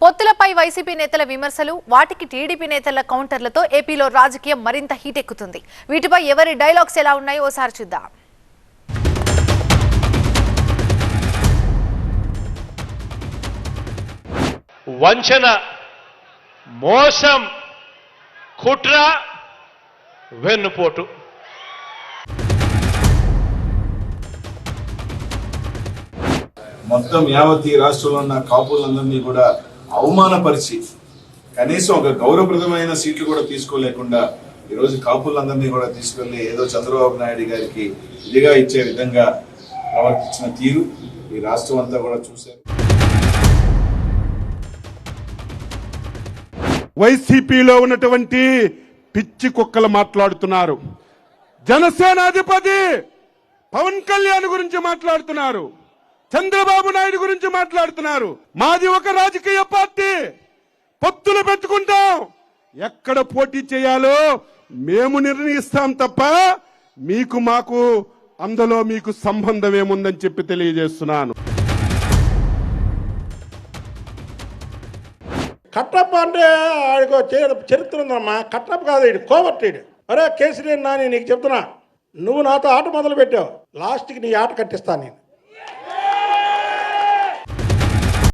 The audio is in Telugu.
పొత్తులపై వైసీపీ నేతల విమర్శలు, వాటికి టీడీపీ నేతల కౌంటర్లతో ఏపీలో రాజకీయం మరింత హీట్ ఎక్కుతుంది. వీటిపై ఎవరి డైలాగ్స్ ఎలా ఉన్నాయో ఓసారి చూద్దాం. వంచన, మోసం, కుట్ర, వెన్నుపోటు. మొత్తం యావత్ ఈ రాష్ట్రంలో ఉన్న కాపులందరినీ కూడా అవమానపరిచి కనీసం ఒక గౌరవప్రదమైన సీట్లు కూడా తీసుకోలేకుండా ఈరోజు కాపులందరినీ కూడా తీసుకెళ్లి ఏదో చంద్రబాబు నాయుడు గారికి ఇదిగా ఇచ్చే విధంగా ప్రవర్తించిన తీరు ఈ రాష్ట్రం అంతా కూడా చూశారు. వైసీపీలో ఉన్నటువంటి పిచ్చి కుక్కలు మాట్లాడుతున్నారు. జనసేన అధిపతి పవన్ కళ్యాణ్ గురించి మాట్లాడుతున్నారు, చంద్రబాబు నాయుడు గురించి మాట్లాడుతున్నారు. మాది ఒక రాజకీయ పార్టీ, పొత్తులు పెట్టుకుంటాం, ఎక్కడ పోటీ చేయాలో మేము నిర్ణయిస్తాం తప్ప మీకు మాకు అందులో మీకు సంబంధం ఏముందని చెప్పి తెలియజేస్తున్నాను. కట్టప్ప అంటే ఆడికి చరిత్ర ఉందమ్మా. కట్టప్ప కాదు, ఇడు కోవర్టీడు. అరే కేసీఆర్ నాని, నీకు చెప్తున్నా, నువ్వు నాతో ఆట మొదలు పెట్టావు, లాస్ట్కి నీ ఆట కట్టిస్తాను నేను.